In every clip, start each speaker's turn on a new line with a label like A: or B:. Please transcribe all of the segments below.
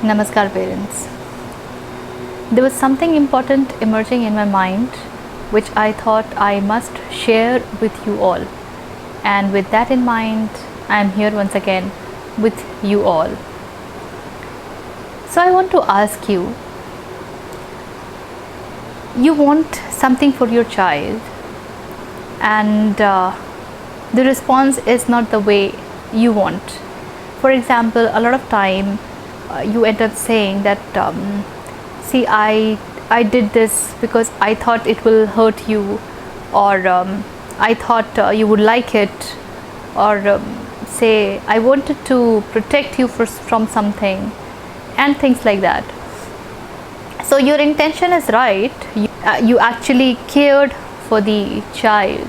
A: Namaskar parents. There was something important emerging in my mind which I thought I must share with you all. And with that in mind, I am here once again with you all. So I want to ask you, you want something for your child and the response is not the way you want. For example, a lot of time you end up saying that see, I did this because I thought it will hurt you, or I thought you would like it, or say I wanted to protect you from something, and things like that. So your intention is right, you actually cared for the child.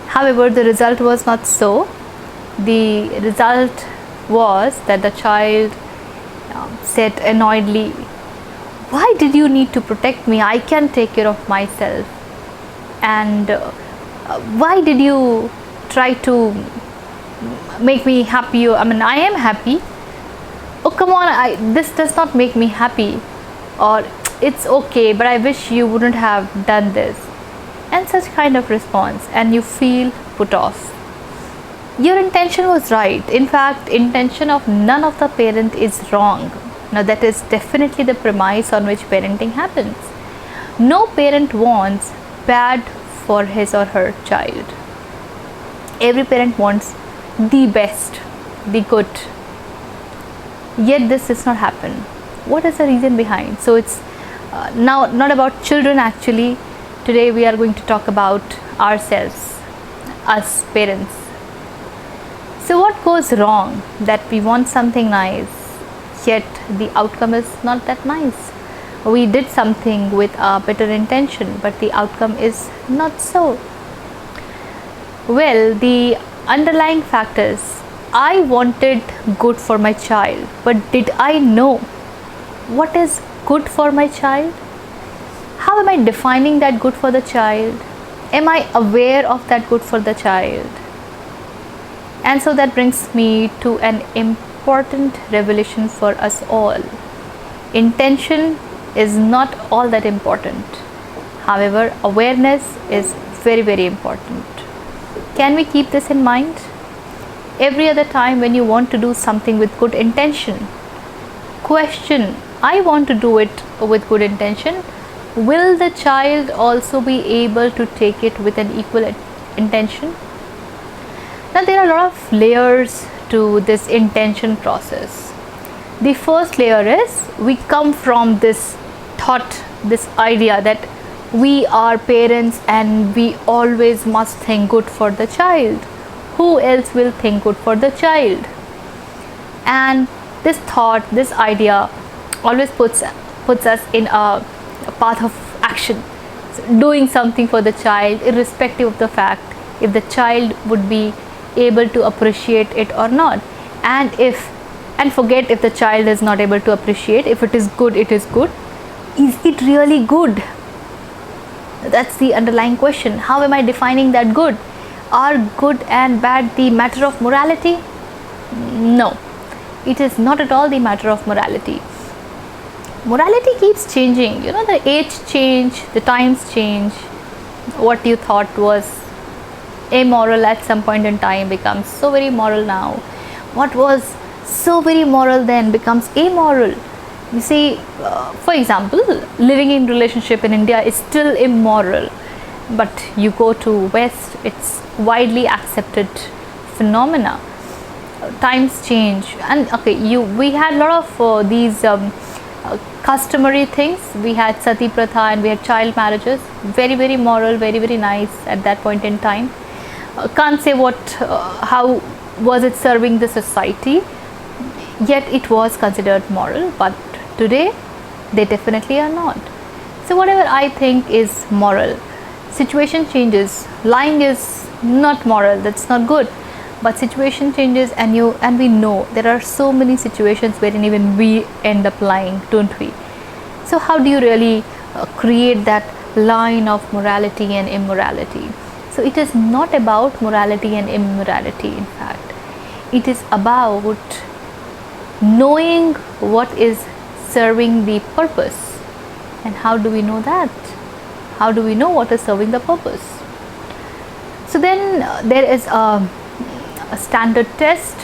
A: However, the result was not so. The result was that the child said annoyedly, why did you need to protect me? I can take care of myself. And why did you try to make me happy? I mean, I am happy. Oh, come on, this does not make me happy. Or it's okay, but I wish you wouldn't have done this. And such kind of response, and you feel put off. Your intention was right. In fact, intention of none of the parent is wrong. Now that is definitely the premise on which parenting happens. No parent wants bad for his or her child. Every parent wants the best, the good. Yet this does not happen. What is the reason behind? So it's now not about children actually. Today we are going to talk about ourselves, us parents. So what goes wrong that we want something nice, yet the outcome is not that nice? We did something with a better intention, but the outcome is not so. Well, the underlying fact is, I wanted good for my child, but did I know what is good for my child? How am I defining that good for the child? Am I aware of that good for the child? And so that brings me to an important revelation for us all. Intention is not all that important. However, awareness is very, very important. Can we keep this in mind? Every other time when you want to do something with good intention, question, I want to do it with good intention. Will the child also be able to take it with an equal intention? Now there are a lot of layers to this intention process. The first layer is, we come from this thought, this idea that we are parents and we always must think good for the child. Who else will think good for the child? And this thought, this idea always puts us in a path of action, so doing something for the child irrespective of the fact if the child would be able to appreciate it or not, and forget if the child is not able to appreciate. If it is good, it is good. Is it really good? That's the underlying question. How am I defining that good? Are good and bad the matter of morality? No, it is not at all the matter of morality. Morality keeps changing. You know, the age change, the times change. What you thought was immoral at some point in time becomes so very moral now. What was so very moral then becomes amoral. You see, for example, living in relationship in India is still immoral, but you go to West, it's widely accepted phenomena. Times change, and okay, we had a lot of these customary things. We had sati pratha and we had child marriages, very, very moral, very, very nice at that point in time. Can't say how was it serving the society, yet it was considered moral, but today they definitely are not. So whatever I think is moral, situation changes. Lying is not moral, that's not good, but situation changes, and we know there are so many situations wherein even we end up lying, don't we? So how do you really create that line of morality and immorality? So it is not about morality and immorality. In fact, it is about knowing what is serving the purpose. And how do we know that? How do we know what is serving the purpose? So then there is a standard test.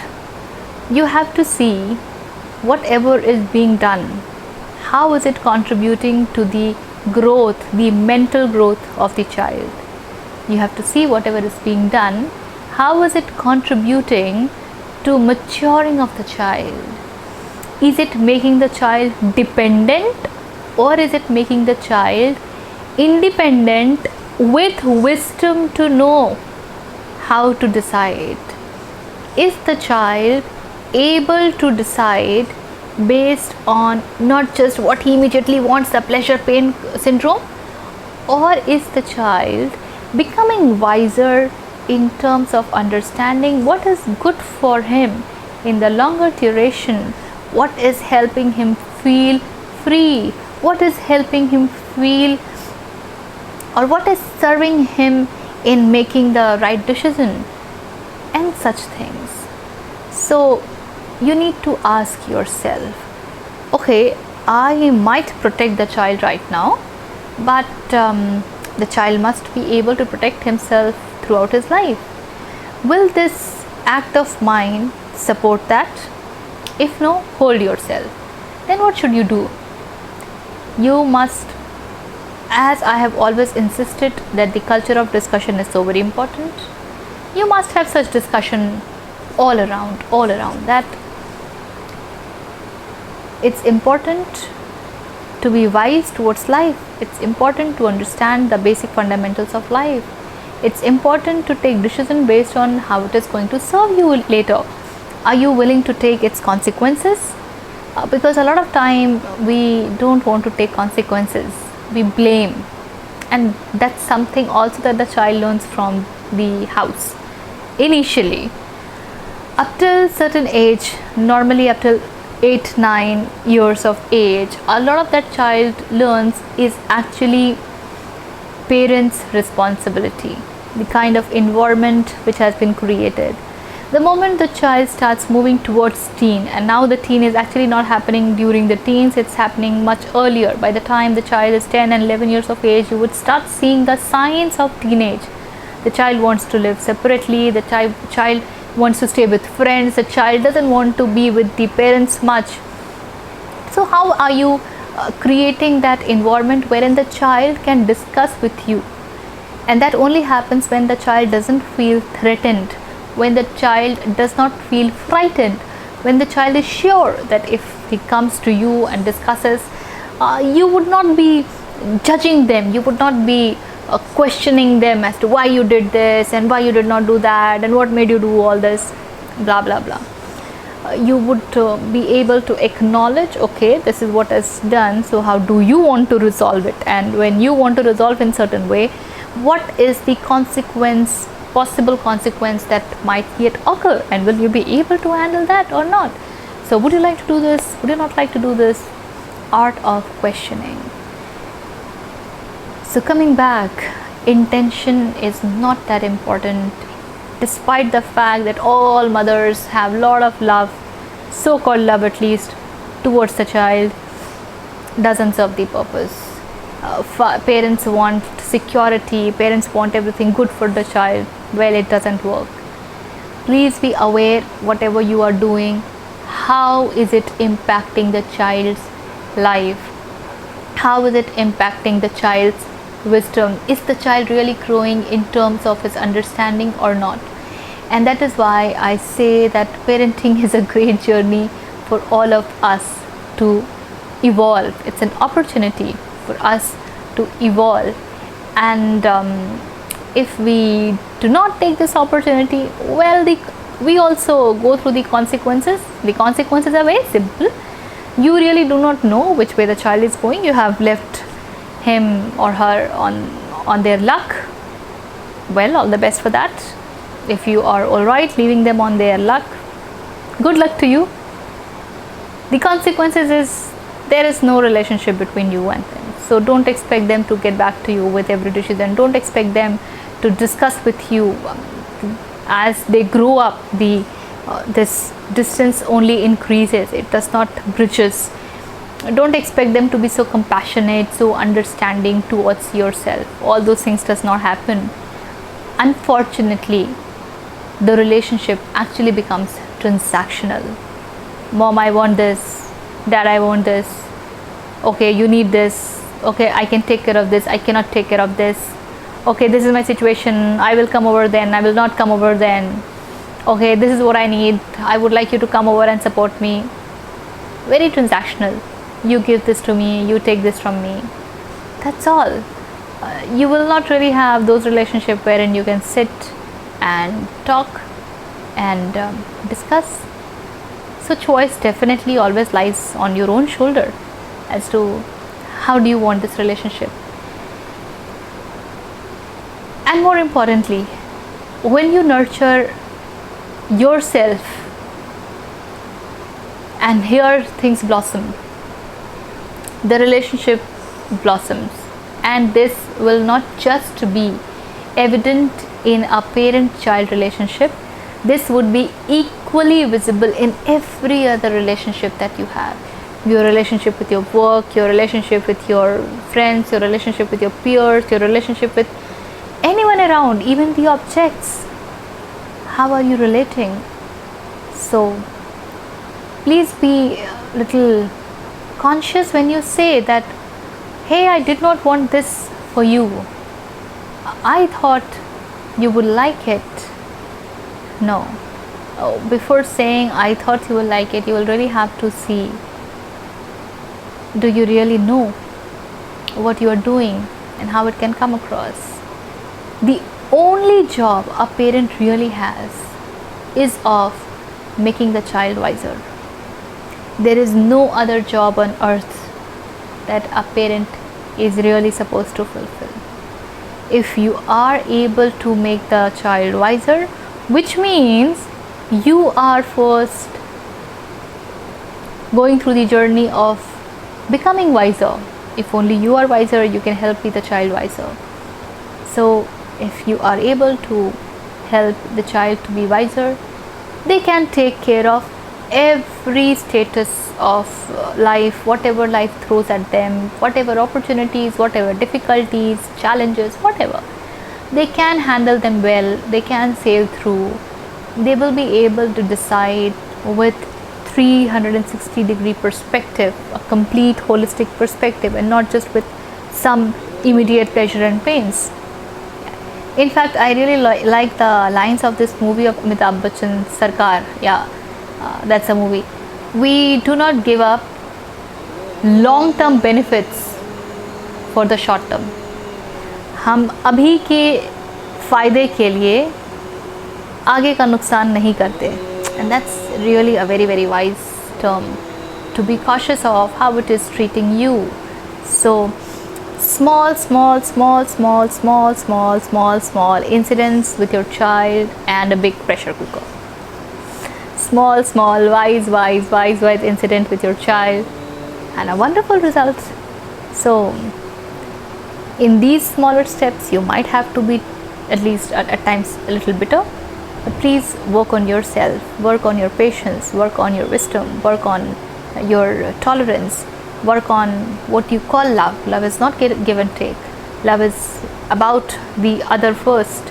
A: You have to see whatever is being done, how is it contributing to the growth, the mental growth of the child. You have to see whatever is being done, how is it contributing to maturing of the child. Is it making the child dependent, or is it making the child independent with wisdom to know how to decide? Is the child able to decide based on not just what he immediately wants, the pleasure pain syndrome, or is the child becoming wiser in terms of understanding what is good for him in the longer duration, what is helping him feel free, what is helping him feel, or what is serving him in making the right decision, and such things. So you need to ask yourself, okay, I might protect the child right now, but the child must be able to protect himself throughout his life. Will this act of mine support that? If no, hold yourself. Then what should you do? You must, as I have always insisted that the culture of discussion is so very important, you must have such discussion all around, that it's important to be wise towards life. It's important to understand the basic fundamentals of life. It's important to take decision based on how it is going to serve you later. Are you willing to take its consequences? Because a lot of time we don't want to take consequences. We blame, and that's something also that the child learns from the house initially. Up till certain age, normally up till 8-9 years of age, a lot of that child learns is actually parents' responsibility, the kind of environment which has been created. The moment the child starts moving towards teen, and now the teen is actually not happening during the teens, it's happening much earlier. By the time the child is 10 and 11 years of age, you would start seeing the signs of teenage. The child wants to live separately, the child wants to stay with friends, the child doesn't want to be with the parents much. So how are you creating that environment wherein the child can discuss with you? And that only happens when the child doesn't feel threatened, when the child does not feel frightened, when the child is sure that if he comes to you and discusses, you would not be judging them, you would not be questioning them as to why you did this and why you did not do that and what made you do all this, blah blah blah. You would be able to acknowledge, okay, this is what is done, so how do you want to resolve it? And when you want to resolve in certain way, what is the consequence, possible consequence that might yet occur, and will you be able to handle that or not? So would you like to do this, would you not like to do this? Art of questioning. So coming back, intention is not that important, despite the fact that all mothers have a lot of love, so-called love at least, towards the child, doesn't serve the purpose. Parents want security, parents want everything good for the child. Well, it doesn't work. Please be aware whatever you are doing, how is it impacting the child's life? How is it impacting the child's wisdom? Is the child really growing in terms of his understanding or not? And that is why I say that parenting is a great journey for all of us to evolve. It's an opportunity for us to evolve, and if we do not take this opportunity, well, we also go through the consequences. The consequences are very simple. You really do not know which way the child is going. You have left him or her on their luck. Well, all the best for that. If you are alright leaving them on their luck, good luck to you. The consequences is there is no relationship between you and them. So don't expect them to get back to you with every decision. Don't expect them to discuss with you as they grow up the This distance only increases, it does not bridges. Don't expect them to be so compassionate, so understanding towards yourself. All those things does not happen. Unfortunately, the relationship actually becomes transactional. Mom, I want this. Dad, I want this. Okay, you need this. Okay, I can take care of this. I cannot take care of this. Okay, this is my situation. I will come over then. I will not come over then. Okay, this is what I need. I would like you to come over and support me. Very transactional. You give this to me, you take this from me. That's all. You will not really have those relationships wherein you can sit and talk and discuss. So choice definitely always lies on your own shoulder as to how do you want this relationship. And more importantly, when you nurture yourself and here things blossom, the relationship blossoms, and this will not just be evident in a parent-child relationship. This would be equally visible in every other relationship that you have. Your relationship with your work, your relationship with your friends, your relationship with your peers, your relationship with anyone around, even the objects. How are you relating? So please be a little conscious when you say that, hey, I did not want this for you. I thought you would like it. No. Before saying I thought you will like it, you will really have to see, do you really know what you are doing and how it can come across? The only job a parent really has is of making the child wiser. There is no other job on earth that a parent is really supposed to fulfill. If you are able to make the child wiser, which means you are first going through the journey of becoming wiser. If only you are wiser, you can help the child wiser. So if you are able to help the child to be wiser, they can take care of every status of life, whatever life throws at them, whatever opportunities, whatever difficulties, challenges, whatever. They can handle them well, they can sail through. They will be able to decide with 360-degree perspective, a complete holistic perspective, and not just with some immediate pleasure and pains. In fact, I really like the lines of this movie of Amitabh Bachchan, Sarkar. Yeah, that's a movie. We do not give up long-term benefits for the short term. हम अभी के फ़ायदे के लिए आगे का नुकसान नहीं करते. And that's really a very, very wise term, to be cautious of how it is treating you. So small incidents with your child and a big pressure cooker. Small wise incident with your child and a wonderful result. So in these smaller steps, you might have to be at least at times a little bitter, but please work on yourself, work on your patience, work on your wisdom, work on your tolerance, work on what you call love. Love is not give and take. Love is about the other first.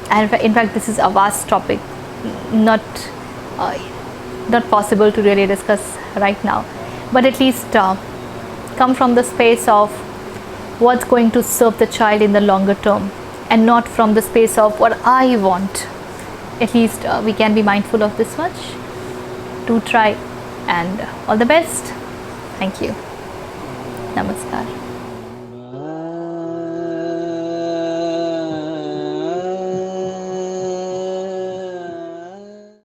A: And in fact, this is a vast topic, not possible to really discuss right now, but at least come from the space of what's going to serve the child in the longer term, and not from the space of what I want. At least we can be mindful of this much. Do try, and all the best. Thank you. Namaskar.